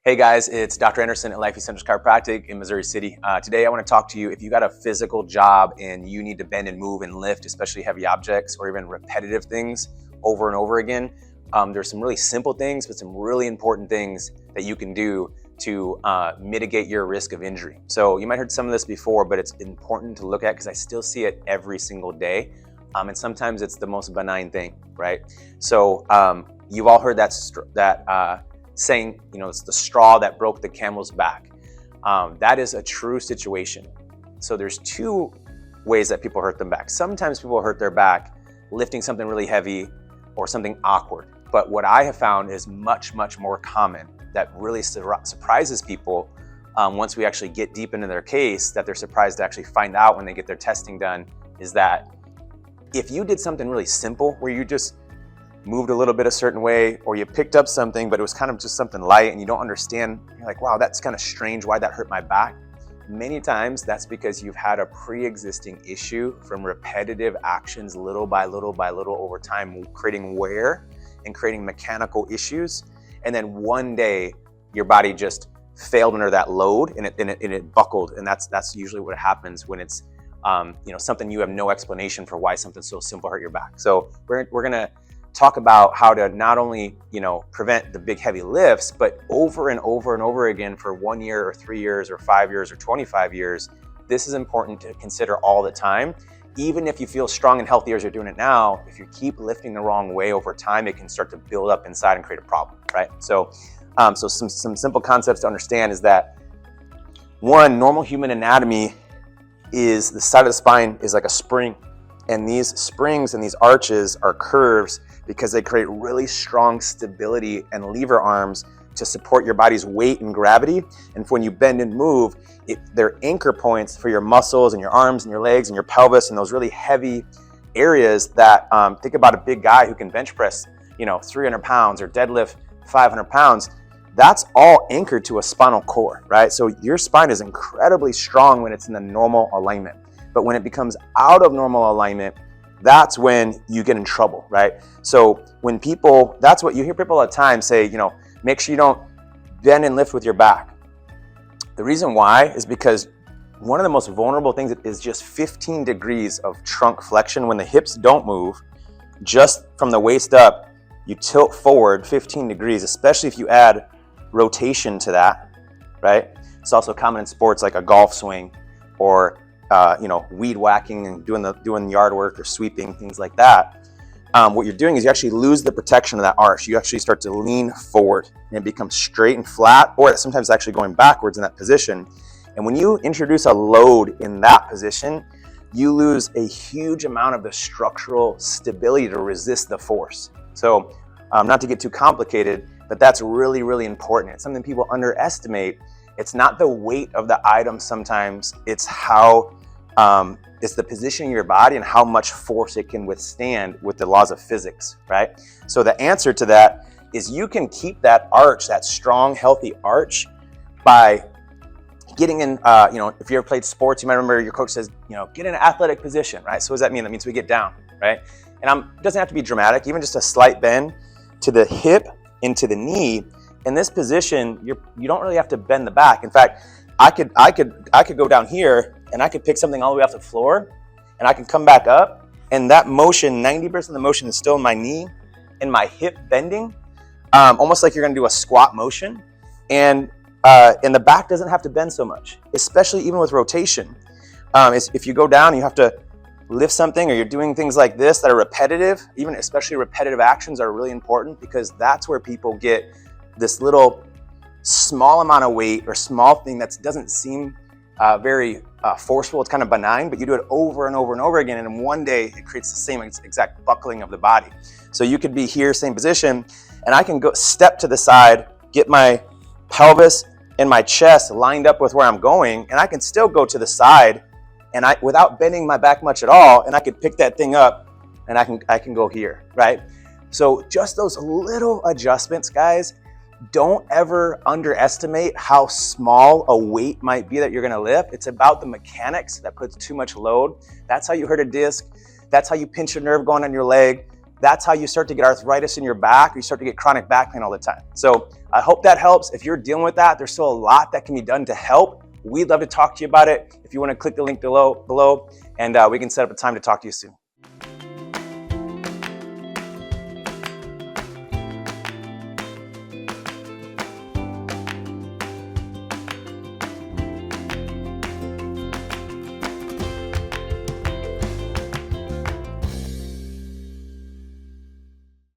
Hey guys, it's Dr. Anderson at Life Essentials Chiropractic in Missouri City. Today I want to talk to you if you got a physical job and you need to bend and move and lift, especially heavy objects or even repetitive things over and over again. There's some really simple things, but some really important things that you can do to mitigate your risk of injury. So you might have heard some of this before, but it's important to look at because I still see it every single day. And sometimes it's the most benign thing, right? So you've all heard that saying, it's the straw that broke the camel's back. That is a true situation. So there's two ways that people hurt their back. Sometimes people hurt their back lifting something really heavy or something awkward. But what I have found is much, much more common that really surprises people once we actually get deep into their case, that they're surprised to actually find out when they get their testing done, is that if you did something really simple where you just moved a little bit a certain way, or you picked up something, but it was kind of just something light and you don't understand, you're like, wow, that's kind of strange, why'd that hurt my back? Many times that's because you've had a pre-existing issue from repetitive actions, little by little by little over time, creating wear and creating mechanical issues. And then one day your body just failed under that load and it buckled. And that's usually what happens when it's something you have no explanation for why something so simple hurt your back. So we're gonna talk about how to not only, prevent the big heavy lifts, but over and over and over again for 1 year or 3 years or 5 years or 25 years. This is important to consider all the time. Even if you feel strong and healthy as you're doing it now, if you keep lifting the wrong way over time, it can start to build up inside and create a problem, right? So some simple concepts to understand is that, one, normal human anatomy is the side of the spine is like a spring. And these springs and these arches are curves because they create really strong stability and lever arms to support your body's weight and gravity. And when you bend and move, they're anchor points for your muscles and your arms and your legs and your pelvis and those really heavy areas that, think about a big guy who can bench press, 300 pounds or deadlift 500 pounds. That's all anchored to a spinal cord, right? So your spine is incredibly strong when it's in the normal alignment. But when it becomes out of normal alignment, that's when you get in trouble, right? So when people, that's what you hear people all the time say, make sure you don't bend and lift with your back. The reason why is because one of the most vulnerable things is just 15 degrees of trunk flexion. When the hips don't move, just from the waist up, you tilt forward 15 degrees, especially if you add rotation to that, right? It's also common in sports like a golf swing or weed whacking and doing yard work or sweeping, things like that. What you're doing is you actually lose the protection of that arch. You actually start to lean forward and it becomes straight and flat, or sometimes actually going backwards in that position. And when you introduce a load in that position, you lose a huge amount of the structural stability to resist the force. So not to get too complicated, but that's really, really important. It's something people underestimate. It's not the weight of the item sometimes, it's how it's the position of your body and how much force it can withstand with the laws of physics, right? So the answer to that is you can keep that arch, that strong, healthy arch, by getting in, if you ever played sports, you might remember your coach says, get in an athletic position, right? So what does that mean? That means we get down, right? And it doesn't have to be dramatic, even just a slight bend to the hip into the knee. In this position, you don't really have to bend the back. In fact, I could go down here and I could pick something all the way off the floor and I can come back up, and that motion, 90% of the motion is still in my knee and my hip bending, almost like you're gonna do a squat motion. And the back doesn't have to bend so much, especially even with rotation. If you go down, you have to lift something, or you're doing things like this that are repetitive, even especially repetitive actions are really important, because that's where people get this little small amount of weight or small thing that doesn't seem very forceful. It's kind of benign, but you do it over and over and over again, and in one day it creates the same exact buckling of the body. So you could be here, same position, and I can go step to the side, get my pelvis and my chest lined up with where I'm going, and I can still go to the side and without bending my back much at all, and I could pick that thing up and I can go here, right? So just those little adjustments, guys. Don't ever underestimate how small a weight might be that you're gonna lift. It's about the mechanics that puts too much load. That's how you hurt a disc. That's how you pinch a nerve going on your leg. That's how you start to get arthritis in your back, or you start to get chronic back pain all the time. So I hope that helps. If you're dealing with that, there's still a lot that can be done to help. We'd love to talk to you about it. If you want to click the link below and we can set up a time to talk to you soon.